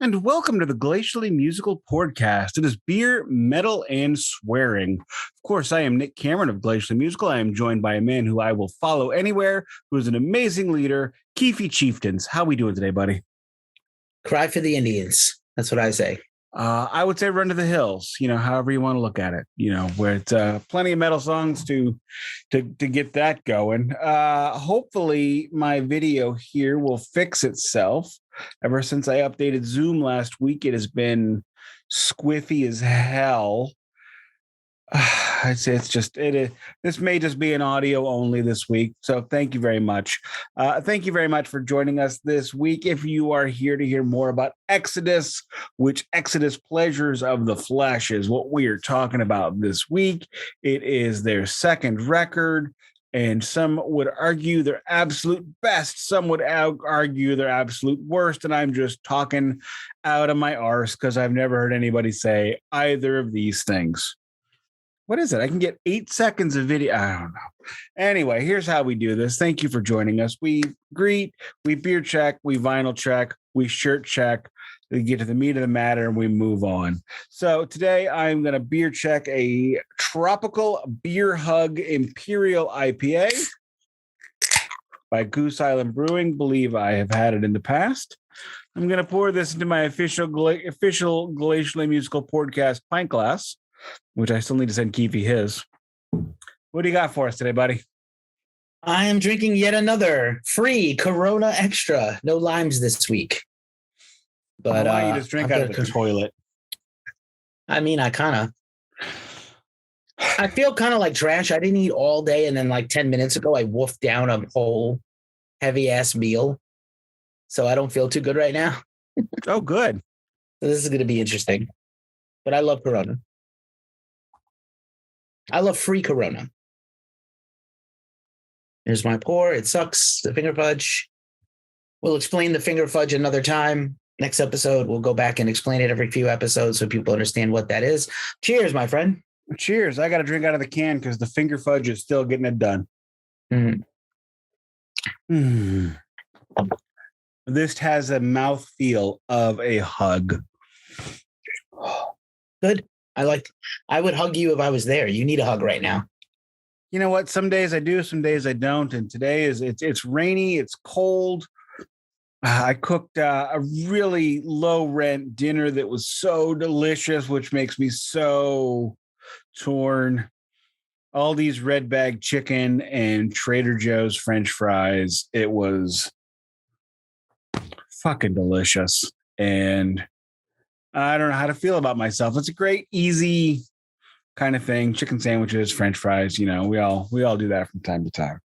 And welcome to the Glacially Musical Pouredcast. It is beer, metal, and swearing. Of course, I am Nick Cameron of Glacially Musical. I am joined by a man who I will follow anywhere, who is an amazing leader, Keefy Chieftains. How we doing today, buddy? Cry for the Indians. That's what I say. I would say run to the hills, however you want to look at it, where it's plenty of metal songs to get that going. Hopefully my video here will fix itself. Ever since I updated Zoom last week, it has been squiffy as hell. I'd say this may just be an audio only this week. So thank you very much. Thank you very much for joining us this week. If you are here to hear more about Exodus, which Exodus Pleasures of the Flesh is what we are talking about this week. It is their second record, and some would argue their absolute best. Some would argue their absolute worst. And I'm just talking out of my arse because I've never heard anybody say either of these things. What is it? I can get 8 seconds of video. I don't know. Anyway, here's how we do this. Thank you for joining us. We greet, we beer check, we vinyl check, we shirt check. We get to the meat of the matter and we move on. So today I'm going to beer check a Tropical Beer Hug Imperial IPA by Goose Island Brewing. Believe I have had it in the past. I'm going to pour this into my official Glacially Musical Pouredcast pint glass, which I still need to send Keefy his. What do you got for us today, buddy? I am drinking yet another free Corona Extra. No limes this week. But why you just drink out of the toilet? I mean, I feel kind of like trash. I didn't eat all day, and then like 10 minutes ago, I wolfed down a whole heavy-ass meal. So I don't feel too good right now. Oh, good. So this is going to be interesting. But I love Corona. I love free Corona. Here's my pour. It sucks. The finger fudge. We'll explain the finger fudge another time. Next episode, we'll go back and explain it every few episodes so people understand what that is. Cheers, my friend. Cheers. I got to drink out of the can because the finger fudge is still getting it done. This has a mouthfeel of a hug. Good. I would hug you if I was there. You need a hug right now. You know what? Some days I do, some days I don't. And today it's rainy, it's cold. I cooked a really low rent dinner that was so delicious, which makes me so torn. All these red bag chicken and Trader Joe's French fries. It was fucking delicious. And I don't know how to feel about myself. It's a great, easy kind of thing. Chicken sandwiches, French fries, we all do that from time to time.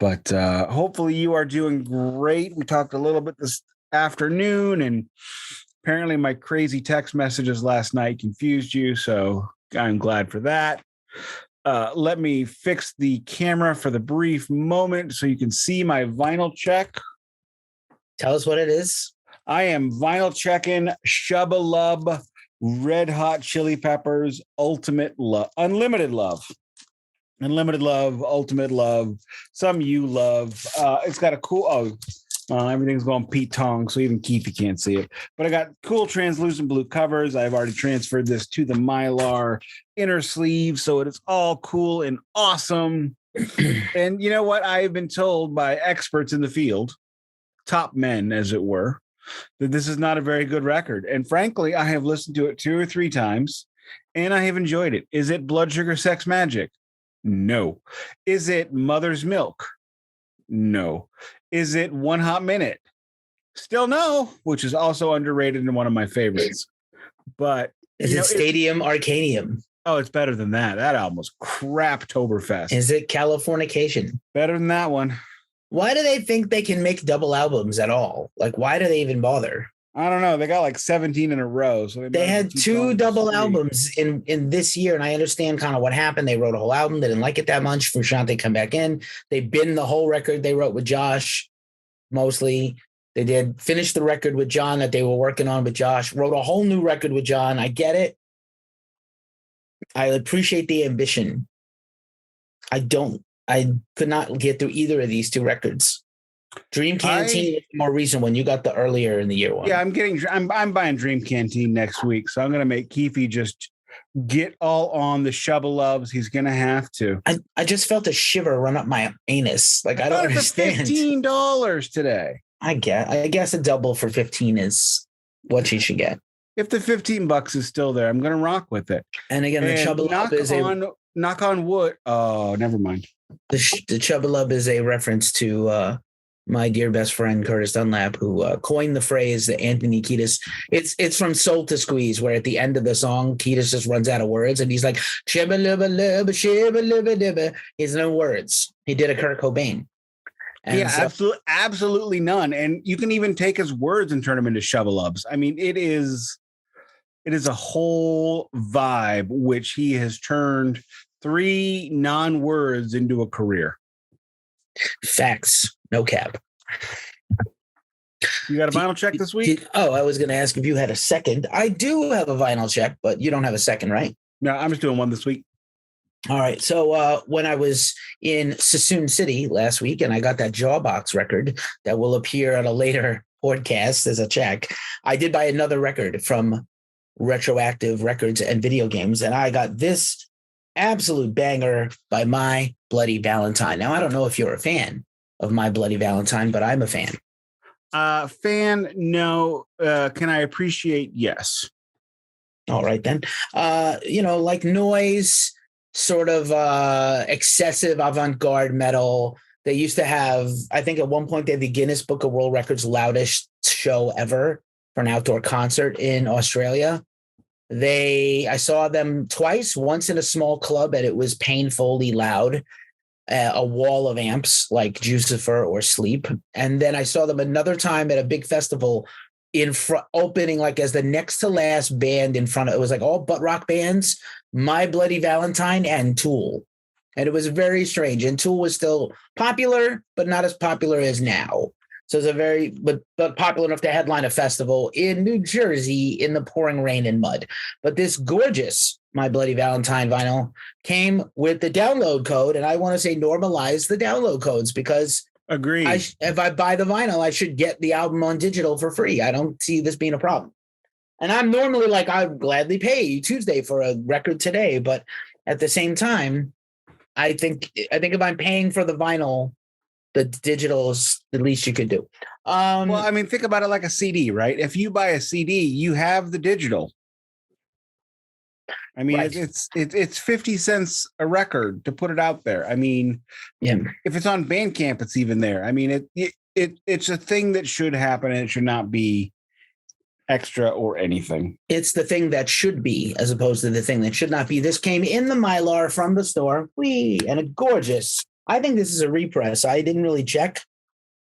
But hopefully you are doing great. We talked a little bit this afternoon, and apparently my crazy text messages last night confused you. So I'm glad for that. Let me fix the camera for the brief moment so you can see my vinyl check. Tell us what it is. I am vinyl checking Shubba Lub Red Hot Chili Peppers Ultimate Love, Unlimited Love. Unlimited Love, Ultimate Love, some you love. It's got a cool, everything's going Pete Tong, so even Keefy can't see it. But I got cool translucent blue covers. I've already transferred this to the Mylar inner sleeve, so it is all cool and awesome. And you know what? I've been told by experts in the field, top men, as it were, that this is not a very good record. And frankly, I have listened to it 2 or 3 times, and I have enjoyed it. Is it Blood Sugar Sex Magic? No. Is it Mother's Milk? No. Is it One Hot Minute? Still no, which is also underrated and one of my favorites. But is it Stadium Arcadium? Oh, it's better than that. That album was Craptoberfest. Is it Californication? Better than that one. Why do they think they can make double albums at all? Like, why do they even bother? I don't know. They got like 17 in a row. So they had 2 double albums in this year, and I understand kind of what happened. They wrote a whole album. They didn't like it that much. Frusciante come back in. They binned the whole record they wrote with Josh, mostly. They did finish the record with John that they were working on with Josh, wrote a whole new record with John. I get it. I appreciate the ambition. I could not get through either of these 2 records. Dream Canteen is the more recent one. You got the earlier in the year one. Yeah, I'm buying Dream Canteen next week, so I'm gonna make Keefy just get all on the shovel loves. He's gonna have to. I just felt a shiver run up my anus. Like I don't understand. $15 today. I guess a double for 15 is what you should get. If the $15 is still there, I'm gonna rock with it. And again, the Chubba is knock on wood. Oh, never mind. The Chubba is a reference to my dear best friend Curtis Dunlap, who coined the phrase that Anthony Kiedis. It's from Soul to Squeeze, where at the end of the song, Kiedis just runs out of words, and he's like shibba libba libba shibba libba dibba. He has no words. He did a Kurt Cobain. And yeah, absolutely none. And you can even take his words and turn them into shovel-ups. I mean, it is a whole vibe, which he has turned 3 non-words into a career. Facts. No cap. You got a vinyl check this week? I was going to ask if you had a second. I do have a vinyl check, but you don't have a second, right? No, I'm just doing one this week. All right. So when I was in Sassoon City last week and I got that Jawbox record that will appear on a later podcast as a check, I did buy another record from Retroactive Records and Video Games, and I got this absolute banger by My Bloody Valentine. Now, I don't know if you're a fan of My Bloody Valentine, but I'm a fan. Fan, no. Can I appreciate? Yes. All right, then. Like noise, sort of excessive avant-garde metal. They used to have, I think at one point, they had the Guinness Book of World Records loudest show ever for an outdoor concert in Australia. I saw them twice, once in a small club, and it was painfully loud, a wall of amps like Jucifer or Sleep. And then I saw them another time at a big festival in front, opening like as the next to last band in front of, it was like all butt rock bands, My Bloody Valentine and Tool. And it was very strange. And Tool was still popular, but not as popular as now. So it's a very, but popular enough to headline a festival in New Jersey in the pouring rain and mud. But this gorgeous My Bloody Valentine vinyl came with the download code. And I want to say normalize the download codes because agreed. If I buy the vinyl, I should get the album on digital for free. I don't see this being a problem. And I'm normally like, I'd gladly pay you Tuesday for a record today. But at the same time, I think if I'm paying for the vinyl, the digital is the least you could do. Well, I mean, think about it like a CD, right? If you buy a CD, you have the digital. I mean, right. it's 50 cents a record to put it out there. I mean, yeah. If it's on Bandcamp, it's even there. I mean, it's a thing that should happen, and it should not be extra or anything. It's the thing that should be, as opposed to the thing that should not be. This came in the Mylar from the store, and a gorgeous. I think this is a repress. I didn't really check,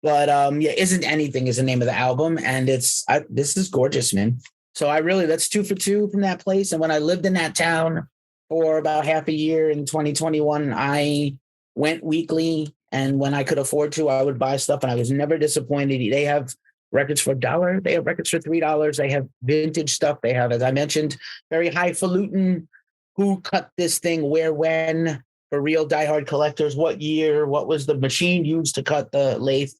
but Isn't Anything is the name of the album, and this is gorgeous, man. So that's 2 for 2 from that place. And when I lived in that town for about half a year in 2021, I went weekly, and when I could afford to, I would buy stuff, and I was never disappointed. They have records for $1. They have records for $3. They have vintage stuff. They have, as I mentioned, very highfalutin. Who cut this thing? Where? When? For real diehard collectors, what year? What was the machine used to cut the lathe?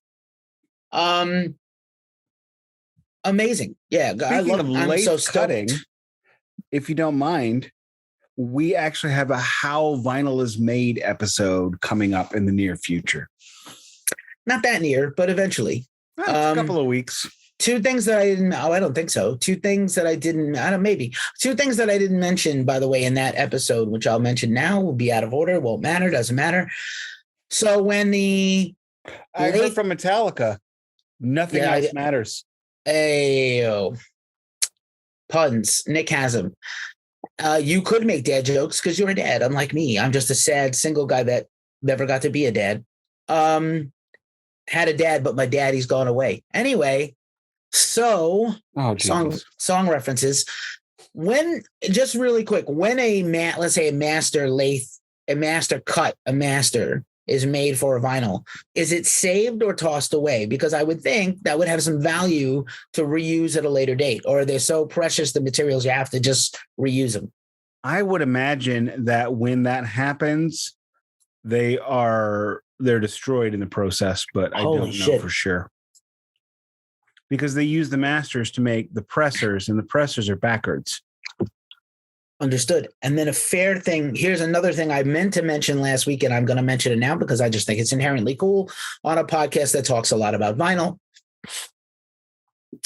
Amazing. Yeah. I'm so cutting. If you don't mind, we actually have a How Vinyl is Made episode coming up in the near future. Not that near, but eventually. A couple of weeks. 2 things that I didn't. Oh, I don't think so. 2 things that I didn't. Maybe 2 things that I didn't mention, by the way, in that episode, which I'll mention now, will be out of order. Won't matter. Doesn't matter. So when I heard from Metallica, nothing else matters. Puns. Nick has them. You could make dad jokes because you're a dad. Unlike me, I'm just a sad single guy that never got to be a dad. Had a dad, but my daddy's gone away. Anyway. So, song references. When, just really quick, when let's say a master lathe, a master cut, a master is made for a vinyl, is it saved or tossed away? Because I would think that would have some value to reuse at a later date, or are they so precious, the materials, you have to just reuse them? I would imagine that when that happens, they are they're destroyed in the process, but I Holy don't know shit. for sure. Because they use the masters to make the pressers, and the pressers are backwards. Understood. And then a fair thing. Here's another thing I meant to mention last week, and I'm going to mention it now because I just think it's inherently cool on a podcast that talks a lot about vinyl.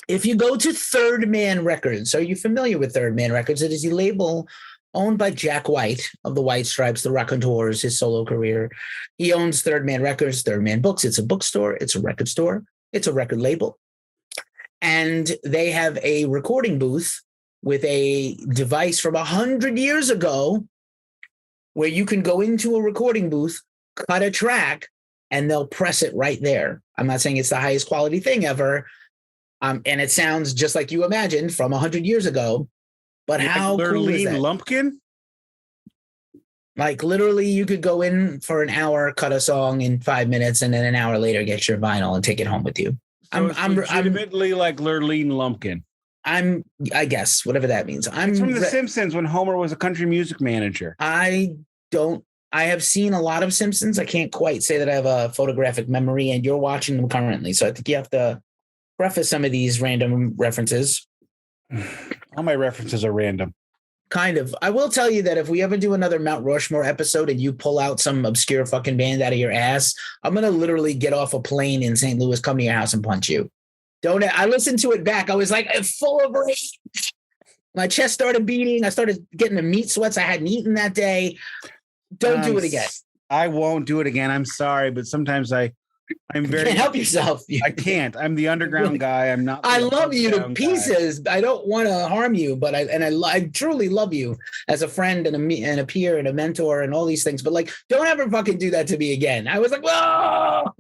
If you go to Third Man Records, are you familiar with Third Man Records? It is a label owned by Jack White of the White Stripes, the Raconteurs, his solo career. He owns Third Man Records, Third Man Books. It's a bookstore. It's a record store. It's a record label. And they have a recording booth with a device from 100 years ago where you can go into a recording booth, cut a track, and they'll press it right there. I'm not saying it's the highest quality thing ever. And it sounds just like you imagined from 100 years ago. But like how cool is that? Lumpkin? Like literally you could go in for an hour, cut a song in 5 minutes, and then an hour later get your vinyl and take it home with you. So I'm legitimately like Lurleen Lumpkin. I guess, whatever that means. It's from The Simpsons when Homer was a country music manager. I have seen a lot of Simpsons. I can't quite say that I have a photographic memory, and you're watching them currently. So I think you have to preface some of these random references. All my references are random. Kind of. I will tell you that if we ever do another Mount Rushmore episode and you pull out some obscure fucking band out of your ass, I'm going to literally get off a plane in St. Louis, come to your house and punch you. I listened to it back. I was like full of rage. My chest started beating. I started getting the meat sweats. I hadn't eaten that day. Don't do it again. I won't do it again. I'm sorry, but sometimes I'm very. You can't help yourself. I can't. I'm the underground guy. I'm not. I love you to pieces. I don't want to harm you, but I truly love you as a friend and a peer and a mentor and all these things. But like, don't ever fucking do that to me again. I was like, whoa.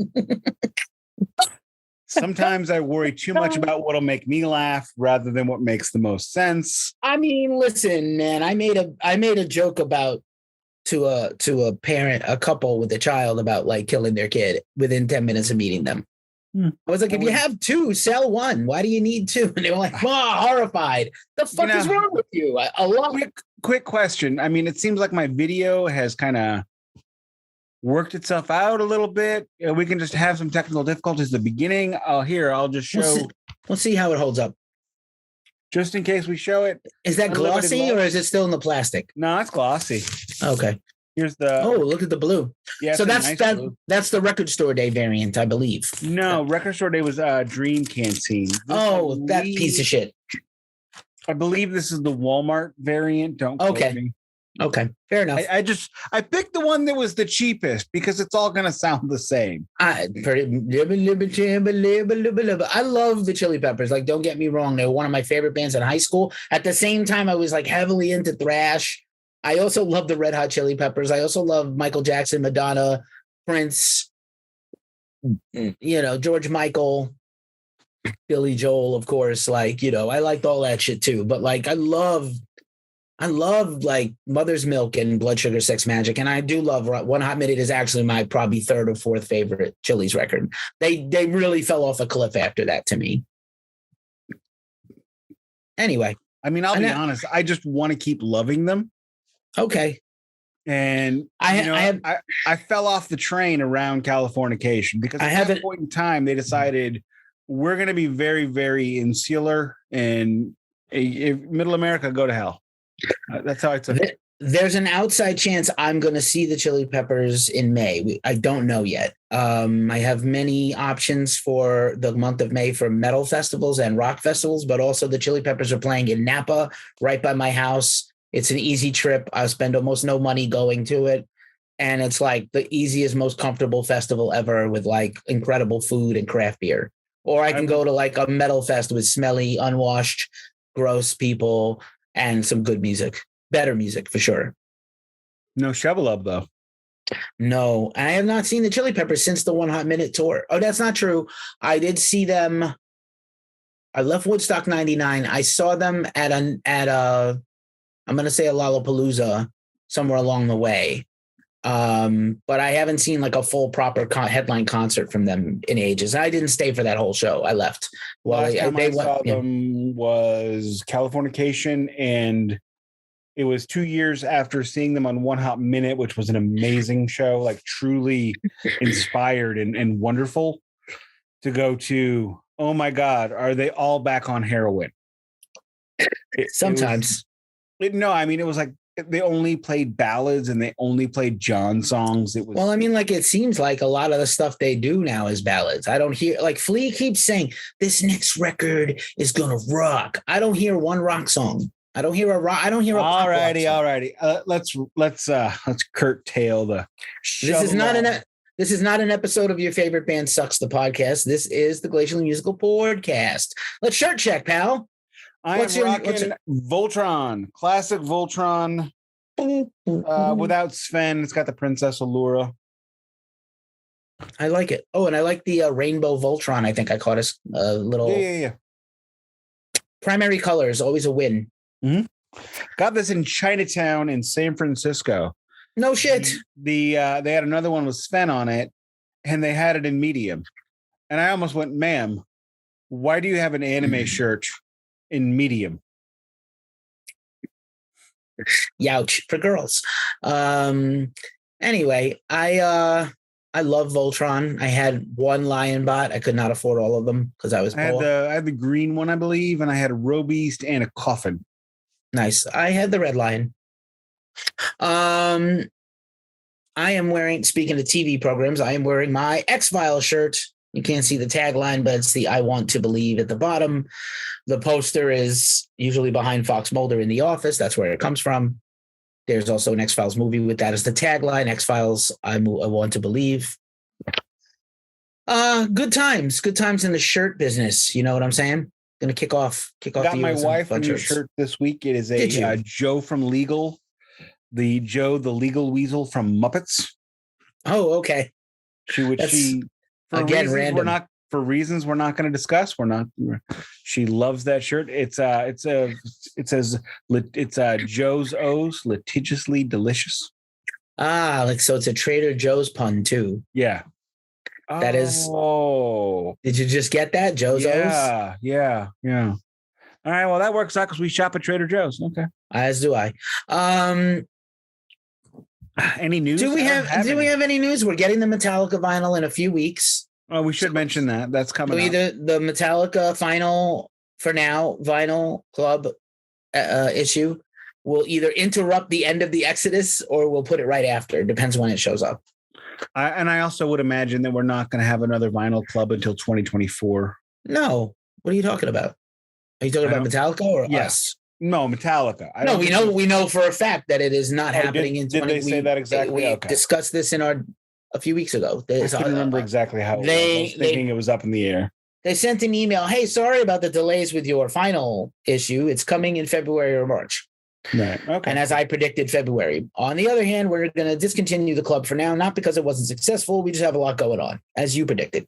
Sometimes I worry too much about what'll make me laugh rather than what makes the most sense. I mean, listen, man, I made a joke about to a couple with a child about like killing their kid within 10 minutes of meeting them. I was like, if you have two, sell one. Why do you need two? And they were like, horrified. The fuck is wrong with you? Quick question. I mean, it seems like my video has kind of worked itself out a little bit. We can just have some technical difficulties at the beginning. I'll just show. We'll see how it holds up. Just in case we show it. Is that glossy or is it still in the plastic? No, it's glossy. Okay. Here's the. Oh, look at the blue. Yeah. So that's blue. That's the Record Store Day variant, I believe. No, Record Store Day was Dream Canteen. That piece of shit. I believe this is the Walmart variant. Don't quote me. Okay, fair enough. I picked the one that was the cheapest because it's all going to sound the same. I love the Chili Peppers. Like, don't get me wrong. They were one of my favorite bands in high school. At the same time, I was like heavily into thrash. I also love the Red Hot Chili Peppers. I also love Michael Jackson, Madonna, Prince, George Michael, Billy Joel, of course. Like, I liked all that shit too. But like, I love like Mother's Milk and Blood Sugar Sex Magic. And I do love One Hot Minute is actually my probably third or fourth favorite Chili's record. They really fell off a cliff after that to me. Anyway. I mean, I'll be honest. I just want to keep loving them. Okay. And I fell off the train around Californication because at that point in time, they decided we're going to be very, very insular and Middle America, go to hell. That's how I took it. There's an outside chance I'm going to see the Chili Peppers in May. I don't know yet. I have many options for the month of May for metal festivals and rock festivals, but also the Chili Peppers are playing in Napa, right by my house. It's an easy trip. I spend almost no money going to it. And it's like the easiest, most comfortable festival ever with like incredible food and craft beer. Or I can go to like a metal fest with smelly, unwashed, gross people and some good music. Better music for sure. No Shovelub though. No, I have not seen the Chili Peppers since the One Hot Minute tour. Oh, that's not true. I did see them. I left Woodstock 99. I saw them at a I'm going to say a Lollapalooza somewhere along the way. But I haven't seen like a full proper headline concert from them in ages. I didn't stay for that whole show. I left. Last time I saw them was Californication and It was 2 years after seeing them on One Hot Minute, which was an amazing show, like truly inspired and wonderful, to go to, oh my God, are they all back on heroin? Sometimes. No, I mean, it was like they only played ballads and they only played John songs. It was Well, I mean, like it seems like a lot of the stuff they do now is ballads. I don't hear like Flea keeps saying this next record is gonna rock. I don't hear one rock song. I don't hear a rock. I don't hear a pop rock song. Let's curtail the. This is not an episode of Your Favorite Band Sucks, the podcast. This is the Glacially Musical Pouredcast. Let's shirt check, pal. I'm rocking Voltron, classic Voltron, without Sven. It's got the Princess Allura. I like it. Oh, and I like the rainbow Voltron. I think I caught a little. Yeah. Primary colors, always a win. Mm-hmm. Got this in Chinatown in San Francisco. No shit. They had another one with Sven on it, and they had it in medium. And I almost went, ma'am, why do you have an anime shirt in medium? Youch for girls. Anyway, I love Voltron. I had one Lion Bot. I could not afford all of them because I was poor. I had the green one, I believe, and I had a Robeast and a Coffin. Nice. I had the Red Lion. I am wearing, speaking of TV programs, I am wearing my X-Files shirt. You can't see the tagline, but it's the I Want to Believe at the bottom. The poster is usually behind Fox Mulder in The Office. That's where it comes from. There's also an X-Files movie with that as the tagline. X-Files, I Want to Believe. Good times in the shirt business. You know what I'm saying? Gonna kick off. Got my wife a new shirt this week. It is a Joe from Legal, the legal weasel from Muppets. Oh, okay. For reasons we're not going to discuss. She loves that shirt. It says Joe's O's litigiously delicious. So it's a Trader Joe's pun too. Yeah. That is. Oh, did you just get that? Joe's O's? Yeah. All right. Well, that works out because we shop at Trader Joe's. Okay. As do I. Any news? Do we have any news? We're getting the Metallica vinyl in a few weeks. Oh, we should mention that. That's coming up. The Metallica final, for now, vinyl club issue will either interrupt the end of the Exodus or we'll put it right after. Depends when it shows up. I also would imagine that we're not going to have another vinyl club until 2024. No. What are you talking about? Are you talking about Metallica or us? No, Metallica. We know for a fact that it is not happening in 20. Did they say that exactly? We discussed this a few weeks ago. I can't remember exactly how it was. I was thinking it was up in the air. They sent an email. Hey, sorry about the delays with your final issue. It's coming in February or March. Right. Okay. And as I predicted, February. On the other hand, we're going to discontinue the club for now, not because it wasn't successful. We just have a lot going on, as you predicted.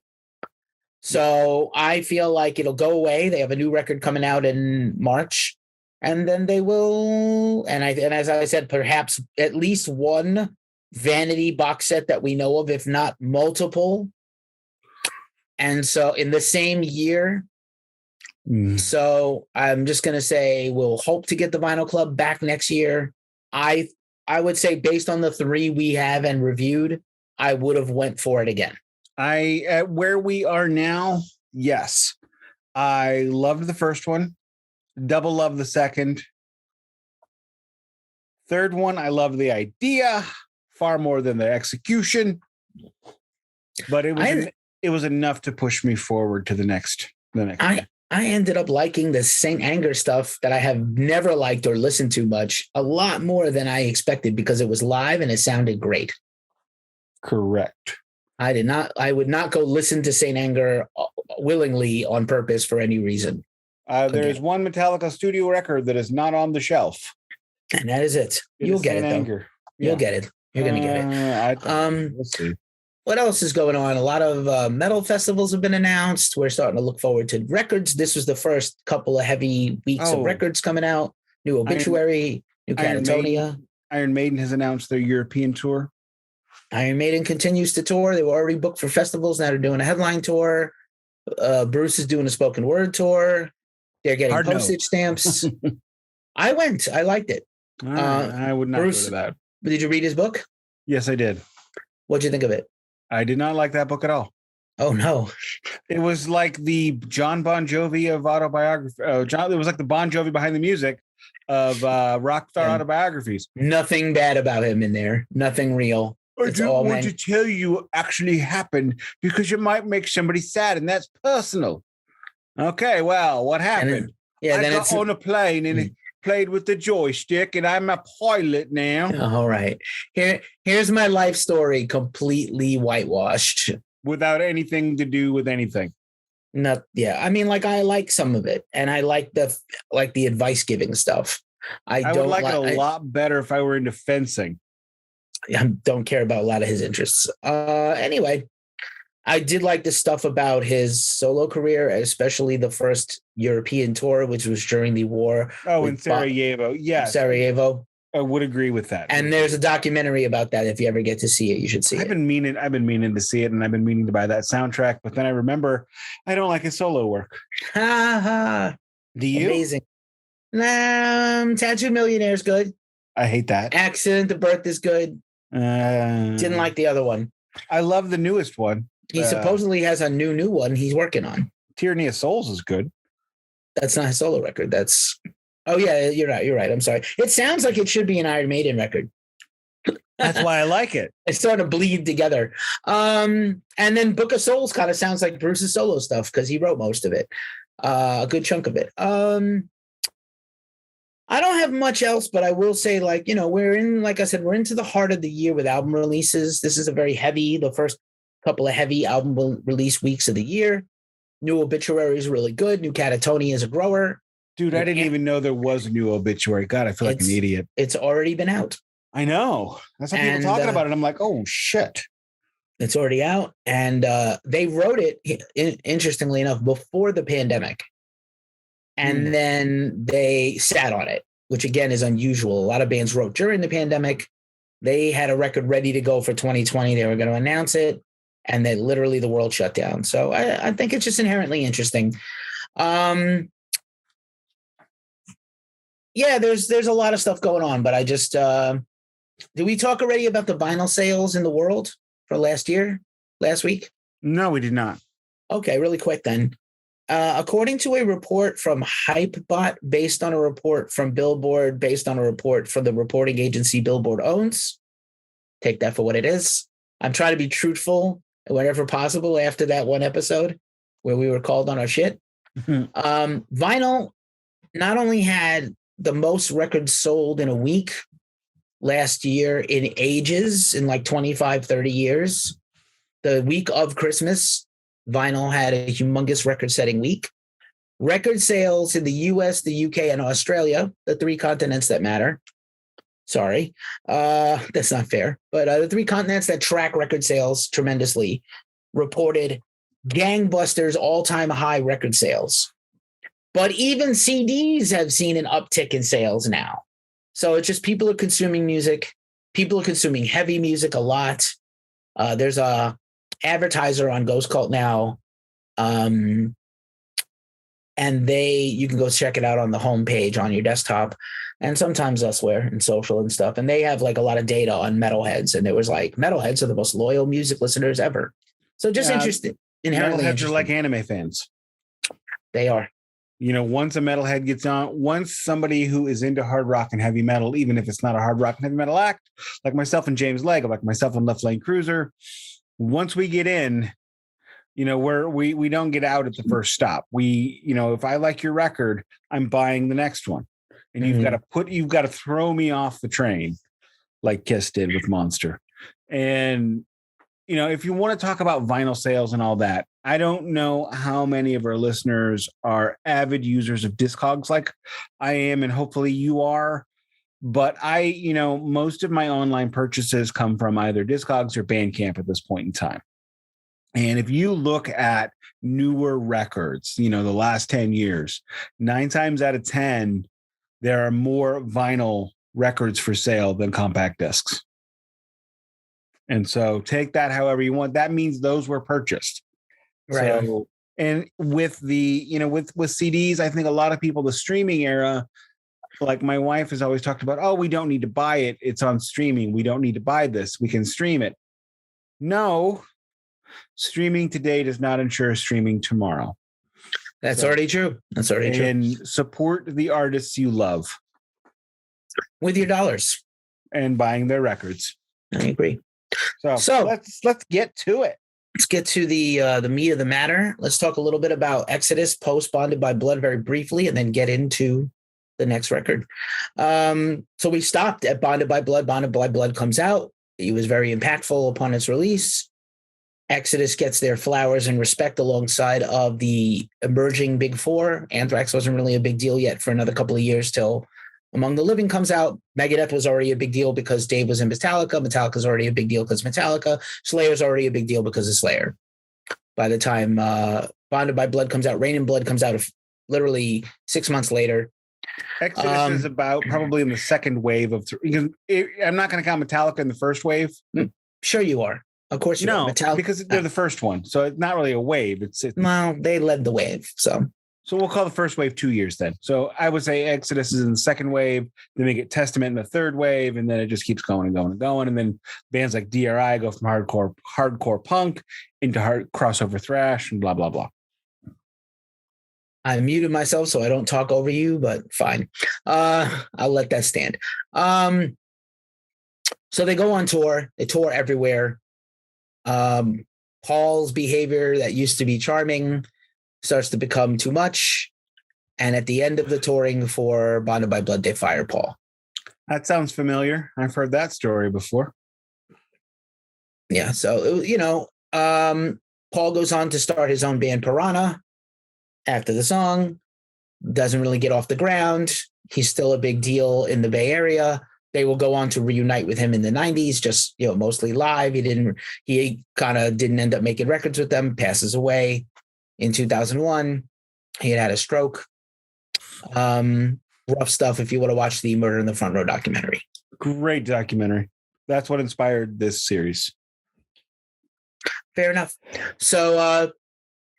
So I feel like it'll go away. They have a new record coming out in March, and then they will. And as I said, perhaps at least one Vanity box set that we know of, if not multiple. And so in the same year. So I'm just going to say we'll hope to get the Vinyl Club back next year. I would say based on the 3 we have and reviewed, I would have went for it again. At where we are now, yes. I loved the first one. Double love the second. Third one, I love the idea far more than the execution. But it was enough to push me forward to the next. I ended up liking the Saint Anger stuff that I have never liked or listened to much, a lot more than I expected because it was live and it sounded great. Correct. I would not go listen to Saint Anger willingly on purpose for any reason. There is one Metallica studio record that is not on the shelf. And that is it. You'll get it, though. You'll get it. You're going to get it. Let's see. What else is going on? A lot of metal festivals have been announced. We're starting to look forward to records. This was the first couple of heavy weeks of records coming out. New Obituary, new Catatonia. Iron Maiden has announced their European tour. Iron Maiden continues to tour. They were already booked for festivals. Now they're doing a headline tour. Bruce is doing a spoken word tour. They're getting postage stamps. I went. I liked it. All right. I would not Bruce, go to that. did you read his book? Yes, I did. What'd you think of it? I did not like that book at all. Oh no. It was like the John Bon Jovi of autobiography. It was like the Bon Jovi behind the music of rock star autobiographies. Nothing bad about him in there. Nothing real. I don't want to tell you what actually happened because it might make somebody sad, and that's personal. Okay, well, what happened? I got on a plane and played with the joystick, and I'm a pilot now. All right. Here's my life story, completely whitewashed. Without anything to do with anything. I mean, like, I like some of it, and I like the advice giving stuff. I would like it a lot better if I were into fencing. I don't care about a lot of his interests. Anyway, I did like the stuff about his solo career, especially the first European tour, which was during the war. Oh, in Sarajevo. Yes. Sarajevo. I would agree with that. And there's a documentary about that. If you ever get to see it, you should see it. I've been meaning to see it, and I've been meaning to buy that soundtrack, but then I remember I don't like his solo work. Ha ha. Do you? Amazing. Tattooed Millionaire is good. I hate that. Accident to Birth is good. Didn't like the other one. I love the newest one. He supposedly has a new one he's working on. Tyranny of Souls is good. That's not his solo record. Oh yeah, you're right. I'm sorry. It sounds like it should be an Iron Maiden record. That's why I like it. It's starting to bleed together. And then Book of Souls kind of sounds like Bruce's solo stuff because he wrote most of it, a good chunk of it. I don't have much else, but I will say, like, we're into the heart of the year with album releases. This is the first couple of heavy album release weeks of the year. New Obituary is really good. New Catatonia is a grower. Dude, I didn't even know there was a new Obituary. God, I feel like an idiot. It's already been out. I know. That's how people talking about it. I'm like, oh, shit. It's already out. And they wrote it, interestingly enough, before the pandemic. And then they sat on it, which, again, is unusual. A lot of bands wrote during the pandemic. They had a record ready to go for 2020. They were going to announce it. And then literally the world shut down. So I think it's just inherently interesting. Yeah, there's a lot of stuff going on, but I just did we talk already about the vinyl sales in the world for last week? No, we did not. Okay, really quick then. According to a report from Hypebot, based on a report from Billboard, based on a report from the reporting agency Billboard owns, take that for what it is. I'm trying to be truthful whenever possible after that one episode where we were called on our shit. Vinyl not only had the most records sold in a week last year in ages, in like 25, 30 years. The week of Christmas, vinyl had a humongous record-setting week. Record sales in the US, the UK, and Australia, the three continents that matter. Sorry, that's not fair. But the three continents that track record sales tremendously reported gangbusters all-time high record sales. But even CDs have seen an uptick in sales now. So it's just people are consuming music. People are consuming heavy music a lot. There's a advertiser on Ghost Cult now. And you can go check it out on the homepage on your desktop and sometimes elsewhere in social and stuff. And they have like a lot of data on metalheads. And it was like, metalheads are the most loyal music listeners ever. So just interesting. Inherently metalheads are like anime fans. They are. Once a metalhead gets on, once somebody who is into hard rock and heavy metal, even if it's not a hard rock and heavy metal act, like myself and James Legg, like myself and Left Lane Cruiser, once we get in, we don't get out at the first stop. If I like your record, I'm buying the next one. And you've got to throw me off the train like Kiss did with Monster. And, if you want to talk about vinyl sales and all that, I don't know how many of our listeners are avid users of Discogs like I am, and hopefully you are. But most of my online purchases come from either Discogs or Bandcamp at this point in time. And if you look at newer records, the last 10 years, 9 times out of 10, there are more vinyl records for sale than compact discs. And so take that however you want. That means those were purchased. Right. So, and with the, with CDs, I think a lot of people, the streaming era, Like my wife has always talked about, oh, we don't need to buy it. It's on streaming. We don't need to buy this. We can stream it. No, streaming today does not ensure streaming tomorrow. That's already true. That's already true. And support the artists you love with your dollars and buying their records. I agree. So let's get to it. Let's get to the meat of the matter. Let's talk a little bit about Exodus post Bonded by Blood very briefly, and then get into the next record. So we stopped at Bonded by Blood. Bonded by Blood comes out. It was very impactful upon its release. Exodus gets their flowers and respect alongside of the emerging Big Four. Anthrax wasn't really a big deal yet for another couple of years till Among the Living comes out. Megadeth was already a big deal because Dave was in Metallica. Metallica's already a big deal because Metallica. Slayer's already a big deal because of Slayer. By the time Bonded by Blood comes out, Rain and Blood comes out literally 6 months later. Exodus is about probably in the second wave of. I'm not going to count Metallica in the first wave. Sure you are. Of course you are. Metallica, because they're the first one. So it's not really a wave. Well, they led the wave. So we'll call the first wave 2 years then. So I would say Exodus is in the second wave. Then they get Testament in the third wave. And then it just keeps going and going and going. And then bands like DRI go from hardcore punk into crossover thrash and blah, blah, blah. I muted myself so I don't talk over you, but fine. I'll let that stand. So they go on tour. They tour everywhere. Paul's behavior that used to be charming starts to become too much. And at the end of the touring for Bonded by Blood, they fire Paul. That sounds familiar. I've heard that story before. Yeah. So, Paul goes on to start his own band, Piranha. After the song, doesn't really get off the ground. He's still a big deal in the Bay Area. They will go on to reunite with him in the 90s, just, mostly live. He kind of didn't end up making records with them, passes away in 2001. He had a stroke. Rough stuff if you want to watch the Murder in the Front Row documentary. Great documentary. That's what inspired this series. Fair enough. So,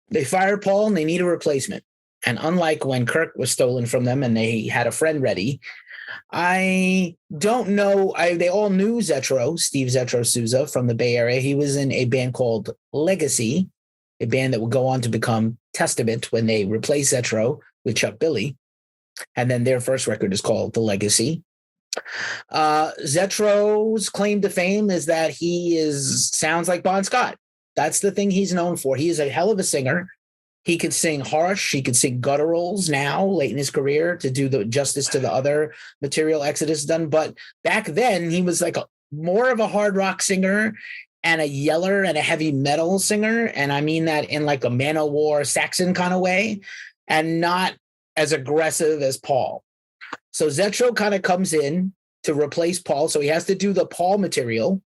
they fired Paul and they need a replacement. And unlike when Kirk was stolen from them and they had a friend ready, I don't know. They all knew Zetro, Steve Zetro Souza from the Bay Area. He was in a band called Legacy, a band that would go on to become Testament when they replaced Zetro with Chuck Billy. And then their first record is called The Legacy. Zetro's claim to fame is that he sounds like Bon Scott. That's the thing he's known for. He is a hell of a singer. He could sing harsh. He could sing gutturals now, late in his career, to do the justice to the other material Exodus done. But back then, he was like more of a hard rock singer and a yeller and a heavy metal singer. And I mean that in like a Manowar Saxon kind of way, and not as aggressive as Paul. So Zetro kind of comes in to replace Paul. So he has to do the Paul material.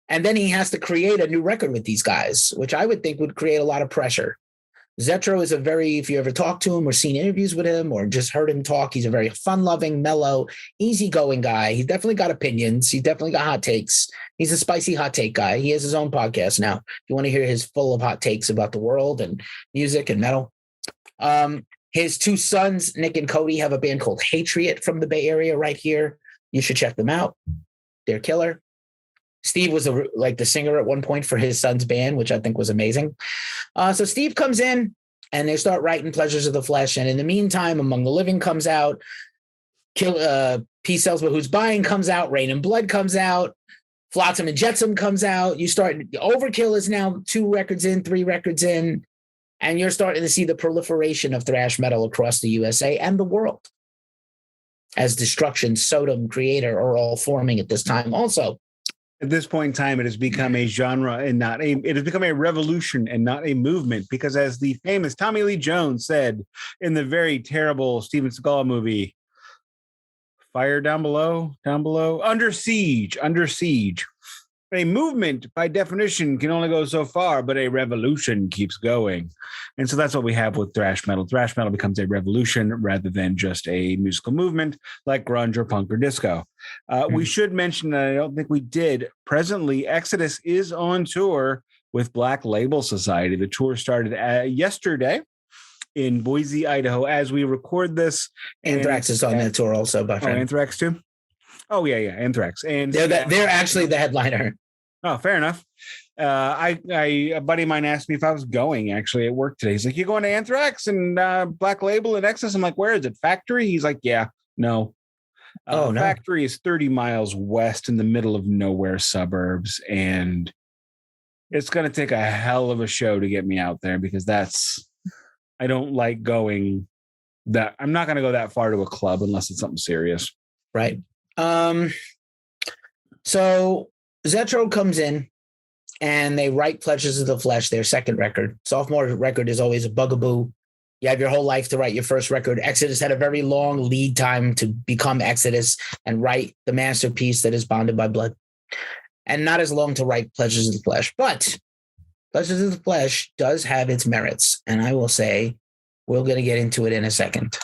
And then he has to create a new record with these guys, which I would think would create a lot of pressure. Zetro is if you ever talked to him or seen interviews with him or just heard him talk, he's a very fun-loving, mellow, easygoing guy. He's definitely got opinions. He's definitely got hot takes. He's a spicy hot take guy. He has his own podcast now. If you want to hear his full of hot takes about the world and music and metal. His two sons, Nick and Cody, have a band called Hatriot from the Bay Area right here. You should check them out. They're killer. Steve was the singer at one point for his son's band, which I think was amazing. So Steve comes in and they start writing Pleasures of the Flesh. And in the meantime, Among the Living comes out. Peace Sells But Who's Buying comes out. Rain and Blood comes out. Flotsam and Jetsam comes out. Overkill is now 2 records in, 3 records in. And you're starting to see the proliferation of thrash metal across the USA and the world. As Destruction, Sodom, Creator are all forming at this time also. At this point in time, it has become a genre and it has become a revolution and not a movement, because as the famous Tommy Lee Jones said in the very terrible Steven Seagal movie, Fire Down Below, Under Siege. A movement, by definition, can only go so far, but a revolution keeps going. And so that's what we have with thrash metal. Thrash metal becomes a revolution rather than just a musical movement like grunge or punk or disco. We should mention, and I don't think we did, presently, Exodus is on tour with Black Label Society. The tour started yesterday. in Boise, Idaho, as we record this. Anthrax is on that tour also, by friend. Anthrax too? Oh, yeah, Anthrax. And they're actually the headliner. Oh, fair enough. A buddy of mine asked me if I was going actually at work today. He's like, "You going to Anthrax and Black Label and Excess?" I'm like, "Where is it? Factory?" He's like, "Yeah, no. No. Factory is 30 miles west in the middle of nowhere suburbs, and it's going to take a hell of a show to get me out there because I don't like going that. I'm not going to go that far to a club unless it's something serious." Right. So Zetro comes in and they write Pledges of the Flesh, their second record. Sophomore record is always a bugaboo. You have your whole life to write your first record. Exodus had a very long lead time to become Exodus and write the masterpiece that is bonded by blood, and not as long to write Pledges of the Flesh. But Pledges of the Flesh does have its merits, and I will say we're going to get into it in a second.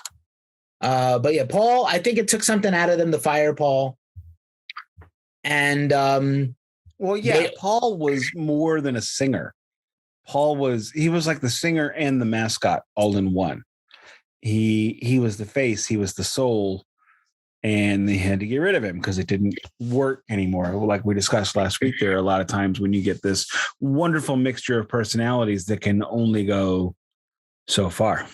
But yeah, Paul, I think it took something out of them to fire Paul. And Paul was more than a singer. He was like the singer and the mascot all in one. He was the face, he was the soul, and they had to get rid of him because it didn't work anymore. Like we discussed last week, there are a lot of times when you get this wonderful mixture of personalities that can only go so far.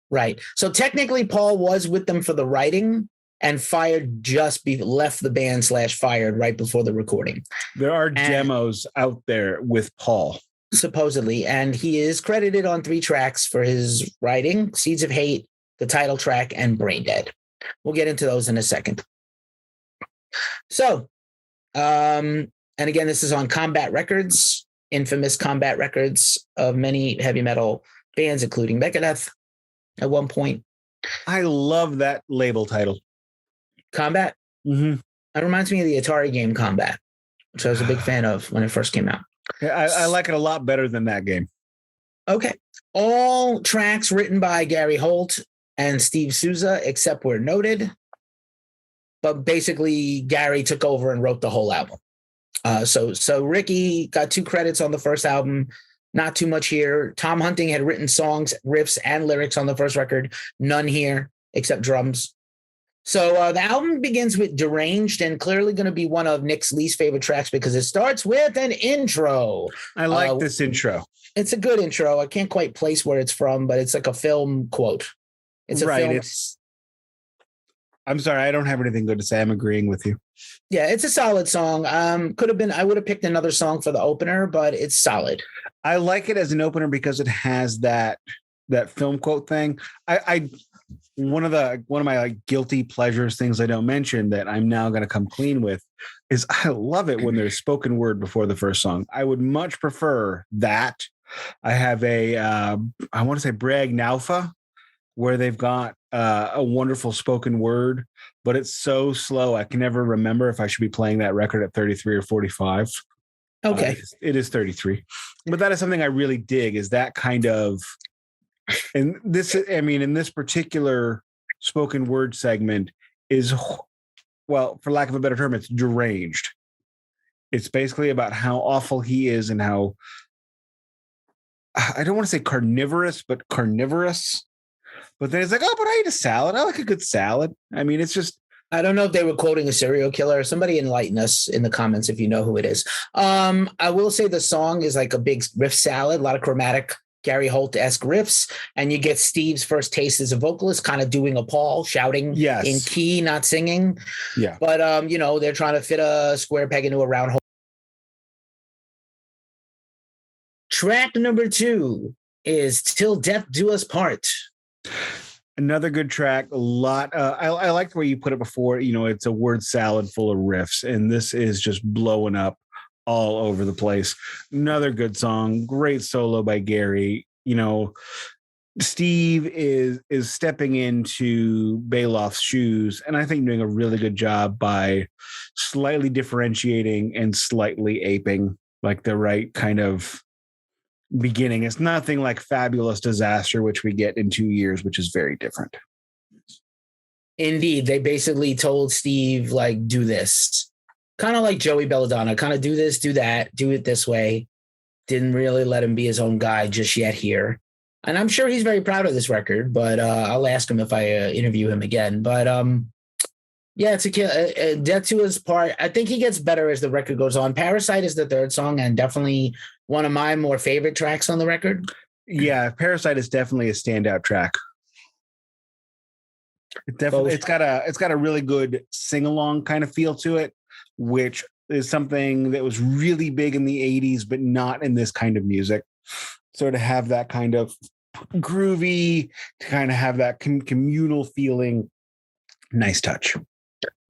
Right. So technically Paul was with them for the writing and left the band / fired right before the recording. There are demos out there with Paul. Supposedly. And he is credited on 3 tracks for his writing: Seeds of Hate, the title track, and Brain Dead. We'll get into those in a second. So, and again, this is on Combat Records, infamous Combat Records of many heavy metal bands, including Megadeth at one point. I love that label title. Combat? Mm-hmm. That reminds me of the Atari game Combat, which I was a big fan of when it first came out. Yeah, I like it a lot better than that game. Okay. All tracks written by Gary Holt and Steve Souza, except where noted. But basically, Gary took over and wrote the whole album. So Ricky got 2 credits on the first album. Not too much here. Tom Hunting had written songs, riffs, and lyrics on the first record. None here, except drums. So the album begins with Deranged, and clearly going to be one of Nick's least favorite tracks because it starts with an intro. I like this intro. It's a good intro. I can't quite place where it's from, but it's like a film quote. It's a film. I'm sorry, I don't have anything good to say. I'm agreeing with you. Yeah, it's a solid song. Could have been, I would have picked another song for the opener, but it's solid. I like it as an opener because it has that film quote thing. One of my guilty pleasures things I don't mention that I'm now going to come clean with is I love it when there's spoken word before the first song. I would much prefer that. I have I want to say Brag Naufa, where they've got a wonderful spoken word, but it's so slow. I can never remember if I should be playing that record at 33 or 45. Okay. It is 33, but that is something I really dig, is that kind of, and this, I mean, in this particular spoken word segment is, well, for lack of a better term, it's deranged. It's basically about how awful he is and how, I don't want to say carnivorous, but carnivorous. But then it's like, oh, but I eat a salad. I like a good salad. I mean, it's just, I don't know if they were quoting a serial killer. Somebody enlighten us in the comments if you know who it is. I will say the song is like a big riff salad, a lot of chromatic Gary Holt-esque riffs, and you get Steve's first taste as a vocalist, kind of doing a Paul, shouting in key, not singing. Yeah. But, they're trying to fit a square peg into a round hole. Track number 2 is Till Death Do Us Part. Another good track. A lot. I liked where you put it before. You know, it's a word salad full of riffs, and this is just blowing up all over the place. Another good song. Great solo by Gary. You know, Steve is stepping into Baloff's shoes, and I think doing a really good job by slightly differentiating and slightly aping, like the right kind of beginning. It's nothing like Fabulous Disaster, which we get in 2 years, which is very different. Indeed. They basically told Steve, like, do this. Kind of like Joey Belladonna, kind of do this, do that, do it this way. Didn't really let him be his own guy just yet here. And I'm sure he's very proud of this record, but I'll ask him if I interview him again. But yeah, it's a kill. Death to His part. I think he gets better as the record goes on. Parasite is the third song and definitely one of my more favorite tracks on the record. Yeah, Parasite is definitely a standout track. It's got a really good sing-along kind of feel to it, which is something that was really big in the 80s, but not in this kind of music. So to have that kind of groovy, to kind of have that communal feeling, nice touch.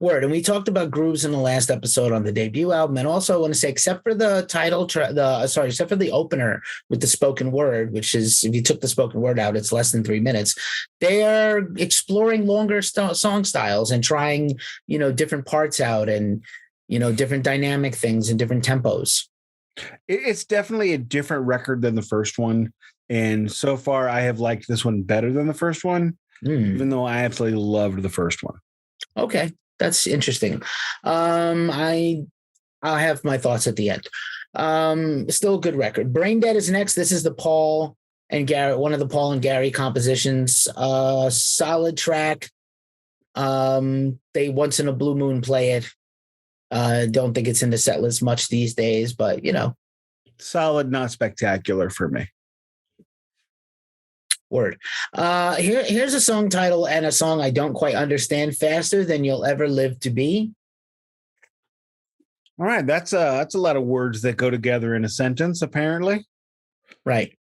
Word. And we talked about grooves in the last episode on the debut album. And also I want to say, except for the title, except for the opener with the spoken word, which is, if you took the spoken word out, it's less than 3 minutes. They are exploring longer song styles and trying, different parts out and, different dynamic things and different tempos. It's definitely a different record than the first one. And so far I have liked this one better than the first one, even though I absolutely loved the first one. Okay. That's interesting. I'll have my thoughts at the end. Still a good record. Brain Dead is next. This is the Paul and Gary, one of the Paul and Gary compositions. Solid track. They once in a blue moon play it. Don't think it's in the set list much these days, but solid, not spectacular for me. Word. Here's a song title and a song I don't quite understand. Faster Than You'll Ever Live to Be. All right, that's a lot of words that go together in a sentence, apparently. Right.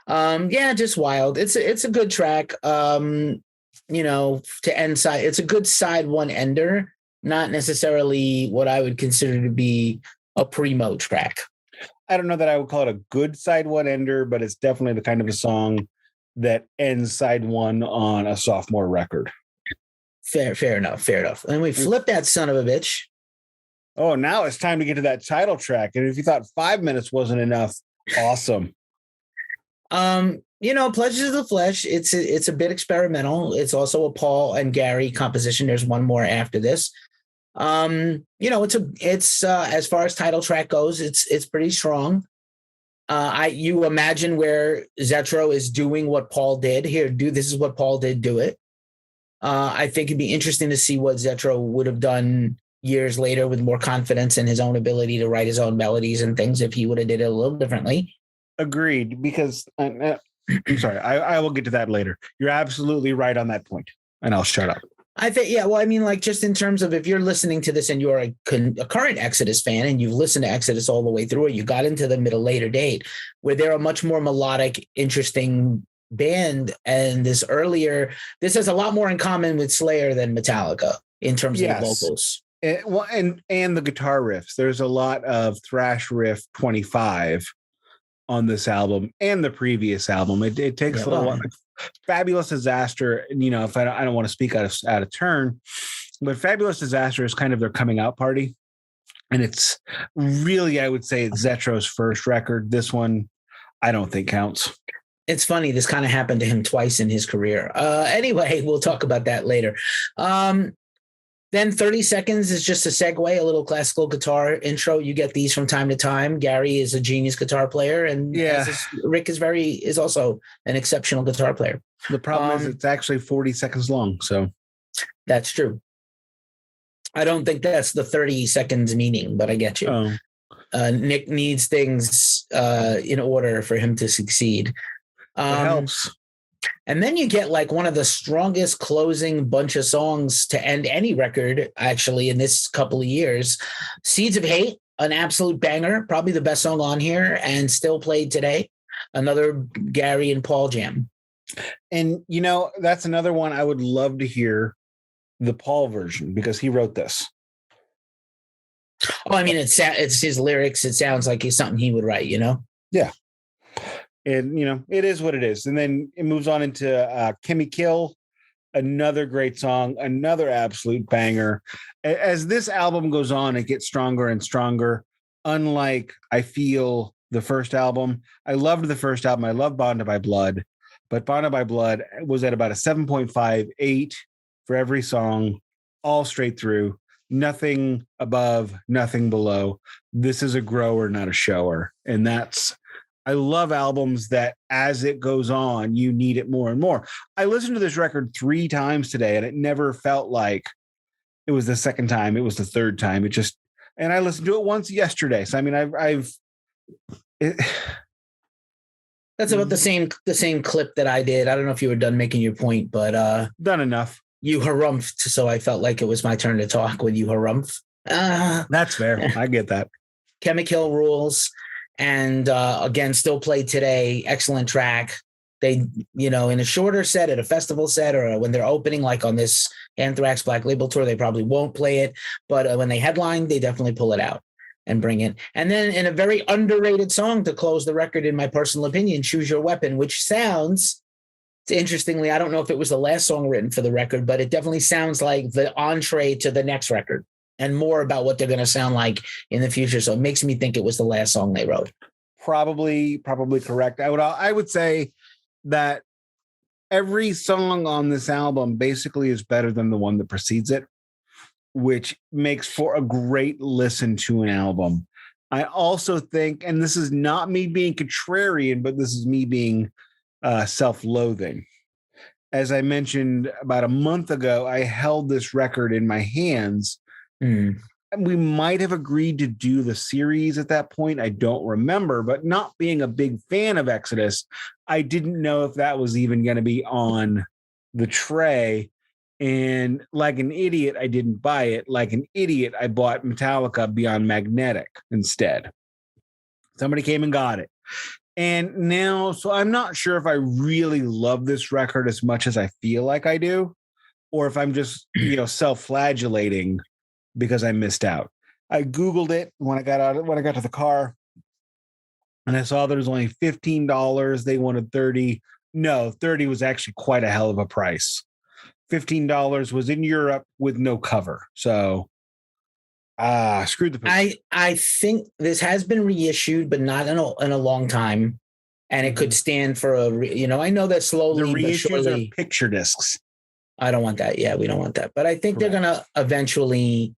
Yeah, just wild. It's a good track. To end side, it's a good side one ender, not necessarily what I would consider to be a primo track. I don't know that I would call it a good side one ender, but it's definitely the kind of a song that ends side one on a sophomore record. Fair enough. And we flip that son of a bitch. Oh, now it's time to get to that title track. And if you thought 5 minutes wasn't enough, awesome. Pleasures of the Flesh. It's a bit experimental. It's also a Paul and Gary composition. There's one more after this. It's as far as title track goes, it's pretty strong. You imagine where Zetro is doing what Paul did here. This is what Paul did. Do it. I think it'd be interesting to see what Zetro would have done years later with more confidence in his own ability to write his own melodies and things if he would have did it a little differently. Agreed. Because I'm sorry, I will get to that later. You're absolutely right on that point, and I'll shut up. I think, yeah. Well, I mean, like, just in terms of if you're listening to this and you're a current Exodus fan and you've listened to Exodus all the way through, or you got into them at a later date, where they're a much more melodic, interesting band, and this has a lot more in common with Slayer than Metallica in terms of the vocals. And the guitar riffs. There's a lot of thrash riff 25 on this album and the previous album. It takes a little while. Fabulous Disaster, if I don't want to speak out of turn, but Fabulous Disaster is kind of their coming out party. And it's really, I would say, it's Zetro's first record. This one, I don't think counts. It's funny. This kind of happened to him twice in his career. Anyway, we'll talk about that later. Then 30 Seconds is just a segue, a little classical guitar intro. You get these from time to time. Gary is a genius guitar player, and Rick is also an exceptional guitar player. The problem is it's actually 40 seconds long. So that's true. I don't think that's the 30 seconds meaning, but I get you. Nick needs things in order for him to succeed. It helps. And then you get like one of the strongest closing bunch of songs to end any record, actually, in this couple of years. Seeds of Hate, an absolute banger, probably the best song on here and still played today. Another Gary and Paul jam. And, that's another one I would love to hear the Paul version because he wrote this. Oh, I mean, it's his lyrics. It sounds like it's something he would write, Yeah. And, it is what it is. And then it moves on into Kimmy Kill, another great song, another absolute banger. As this album goes on, it gets stronger and stronger. Unlike, I feel, the first album. I loved the first album. I love Bonded by Blood. But Bonded by Blood was at about a 7.58 for every song, all straight through. Nothing above, nothing below. This is a grower, not a shower. And that's I love albums that as it goes on, you need it more and more. I listened to this record 3 times today, and it never felt like it was the second time. It was the third time. And I listened to it once yesterday. So, I mean, That's about the same clip that I did. I don't know if you were done making your point, but done enough. You harumphed, so I felt like it was my turn to talk when you harumphed. That's fair. I get that. Chemical rules. And again, still played today. Excellent track. They, in a shorter set, at a festival set, or when they're opening, like on this Anthrax Black Label tour, they probably won't play it. But when they headline, they definitely pull it out and bring it. And then in a very underrated song to close the record, in my personal opinion, Choose Your Weapon, which sounds, interestingly, I don't know if it was the last song written for the record, but it definitely sounds like the entree to the next record and more about what they're going to sound like in the future. So it makes me think it was the last song they wrote. Probably correct. I would say that every song on this album basically is better than the one that precedes it, which makes for a great listen to an album. I also think, and this is not me being contrarian, but this is me being self-loathing. As I mentioned about a month ago, I held this record in my hands. And we might have agreed to do the series at that point. I don't remember, but not being a big fan of Exodus, I didn't know if that was even going to be on the tray. And like an idiot, I didn't buy it. Like an idiot, I bought Metallica Beyond Magnetic instead. Somebody came and got it. And now, so I'm not sure if I really love this record as much as I feel like I do, or if I'm just, self-flagellating because I missed out. I Googled it when I got to the car, and I saw there was only $15. They wanted 30. No, 30 was actually quite a hell of a price. $15 was in Europe with no cover. So screwed the picture. I think this has been reissued, but not in a long time. And it could stand for I know that slowly, the reissues but surely are picture discs. I don't want that. Yeah, we don't want that. But I think They're going to eventually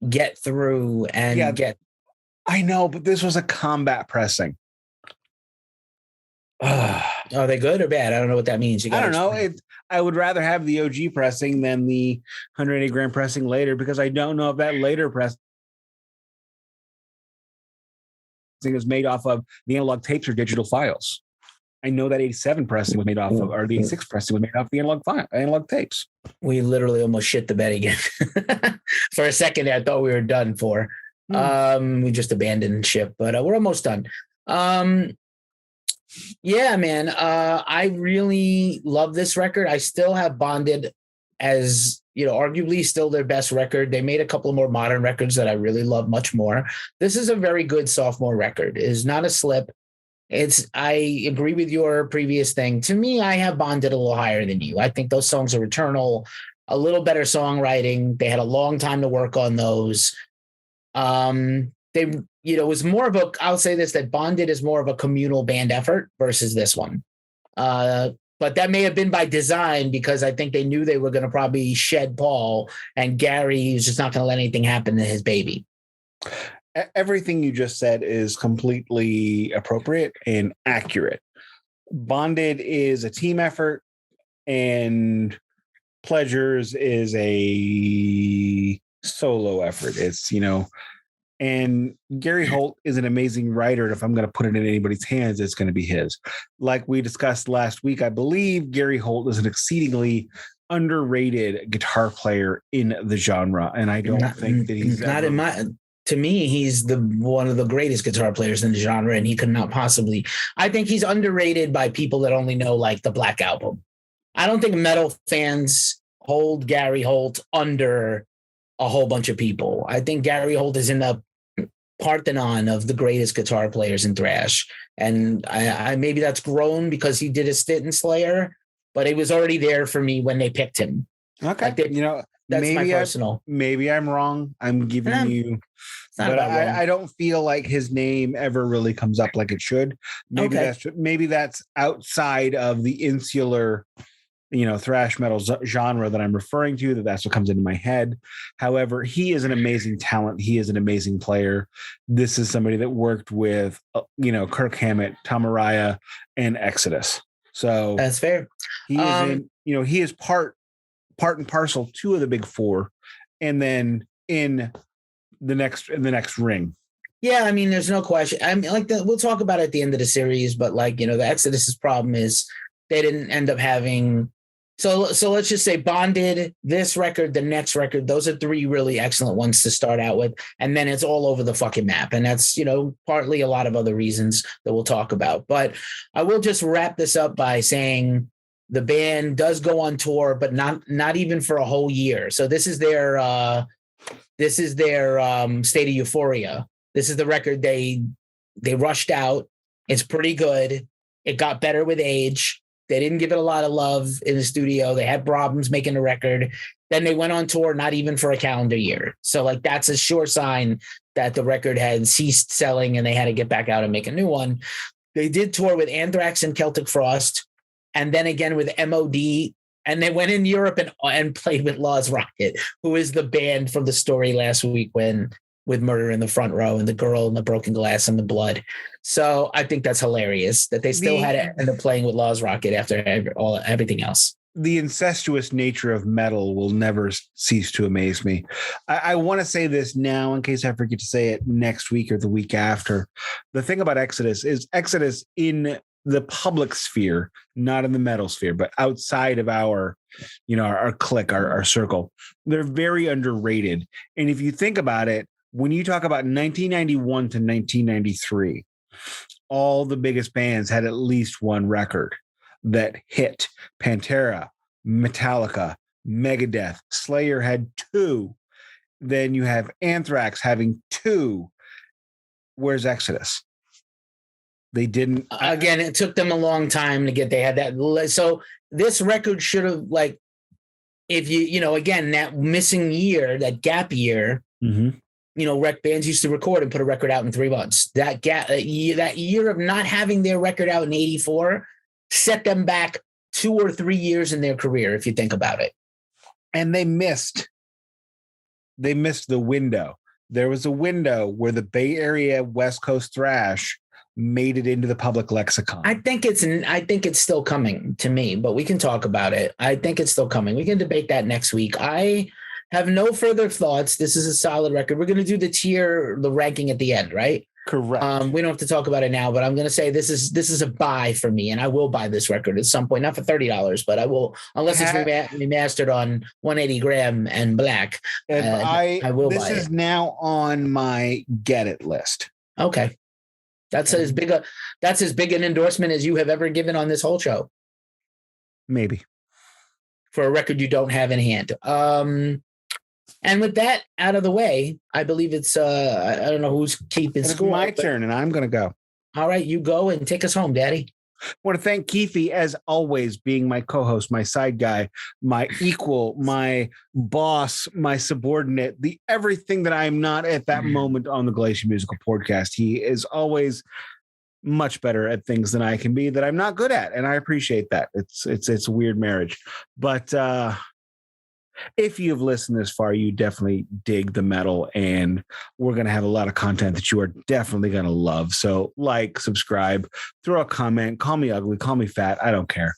get through and get. I know, but this was a combat pressing. Are they good or bad? I don't know what that means. I don't know. I would rather have the OG pressing than the 180 gram pressing later, because I don't know if that later pressing is made off of the analog tapes or digital files. I know that 87 pressing was made off of, or the 86 pressing was made off the analog tapes. We literally almost shit the bed again. For a second there, I thought we were done for. We just abandoned ship, but we're almost done. Yeah, man. I really love this record. I still have Bonded as, arguably still their best record. They made a couple of more modern records that I really love much more. This is a very good sophomore record. It is not a slip. I agree with your previous thing. To me, I have Bonded a little higher than you. I think those songs are eternal, a little better songwriting. They had a long time to work on those. It was more of I'll say this, that Bonded is more of a communal band effort versus this one. But that may have been by design, because I think they knew they were going to probably shed Paul, and Gary was just not going to let anything happen to his baby. Everything you just said is completely appropriate and accurate. Bonded is a team effort, and Pleasures is a solo effort. It's, and Gary Holt is an amazing writer. And if I'm going to put it in anybody's hands, it's going to be his. Like we discussed last week, I believe Gary Holt is an exceedingly underrated guitar player in the genre. And I don't think that he's not in my. To me, he's one of the greatest guitar players in the genre, and he could not possibly. I think he's underrated by people that only know like the Black Album. I don't think metal fans hold Gary Holt under a whole bunch of people. I think Gary Holt is in the Parthenon of the greatest guitar players in thrash, and I maybe that's grown because he did a stint in Slayer, but it was already there for me when they picked him. Okay, that's maybe my personal. Maybe I'm wrong. I'm giving you, but I don't feel like his name ever really comes up like it should. Maybe that's outside of the insular thrash metal genre that I'm referring to, that's what comes into my head. However, he is an amazing talent. He is an amazing player. This is somebody that worked with, Kirk Hammett, Tom Araya, and Exodus. So that's fair. He is he is part and parcel two of the big four, and then in the next ring. Yeah, I mean, there's no question. I mean, we'll talk about it at the end of the series, but the Exodus's problem is they didn't end up having. So let's just say Bonded, this record, the next record, those are three really excellent ones to start out with. And then it's all over the fucking map. And that's, partly a lot of other reasons that we'll talk about. But I will just wrap this up by saying the band does go on tour, but not even for a whole year. So this is their State of Euphoria. This is the record they rushed out. It's pretty good. It got better with age. They didn't give it a lot of love in the studio. They had problems making the record. Then they went on tour, not even for a calendar year. So that's a sure sign that the record had ceased selling and they had to get back out and make a new one. They did tour with Anthrax and Celtic Frost, and then again with MOD. And they went in Europe and played with Law's Rocket, who is the band from the story last week with Murder in the Front Row and the girl and the broken glass and the blood. So I think that's hilarious that they still had to end up playing with Law's Rocket after everything else. The incestuous nature of metal will never cease to amaze me. I want to say this now in case I forget to say it next week or the week after. The thing about Exodus is Exodus in the public sphere, not in the metal sphere, but outside of our clique, our circle, they're very underrated. And if you think about it, when you talk about 1991 to 1993, all the biggest bands had at least one record that hit. Pantera, Metallica, Megadeth, Slayer had two. Then you have Anthrax having two. Where's Exodus? They didn't. Again, it took them a long time to get. They had that. So this record should have if again, that missing year, that gap year. Mm-hmm. Rec bands used to record and put a record out in 3 months. That year of not having their record out in 84 set them back 2 or 3 years in their career, if you think about it. And they missed the window. There was a window where the Bay Area West Coast thrash made it into the public lexicon. I think it's still coming to me, but we can talk about it. I think it's still coming. We can debate that next week. I have no further thoughts. This is a solid record. We're going to do the ranking at the end, right? Correct. We don't have to talk about it now, but I'm going to say this is a buy for me, and I will buy this record at some point. Not for $30, but I will, unless it's remastered on 180 gram and black. I will. This is now on my get it list. Okay, that's as big an endorsement as you have ever given on this whole show. Maybe for a record you don't have in hand. And with that out of the way, I believe it's I don't know who's keeping score. It's my turn, and I'm going to go. All right, you go and take us home, Daddy. I want to thank Keefy, as always, being my co-host, my side guy, my equal, my boss, my subordinate, the everything that I'm not at that moment on the Glacially Musical Pouredcast. He is always much better at things than I can be that I'm not good at, and I appreciate that. It's a weird marriage, but if you've listened this far, you definitely dig the metal, and we're going to have a lot of content that you are definitely going to love. So subscribe, throw a comment, call me ugly, call me fat. I don't care.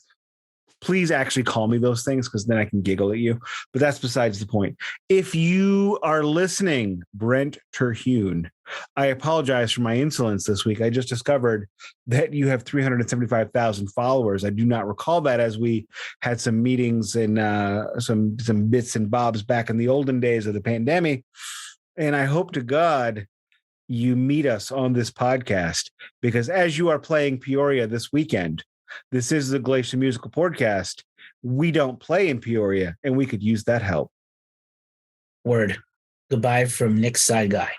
Please actually call me those things, because then I can giggle at you. But that's besides the point. If you are listening, Brent Terhune, I apologize for my insolence this week. I just discovered that you have 375,000 followers. I do not recall that, as we had some meetings and some bits and bobs back in the olden days of the pandemic. And I hope to God you meet us on this podcast, because as you are playing Peoria this weekend, this is the Glacially Musical Pouredcast. We don't play in Peoria, and we could use that help. Word. Goodbye from Nick's side guy.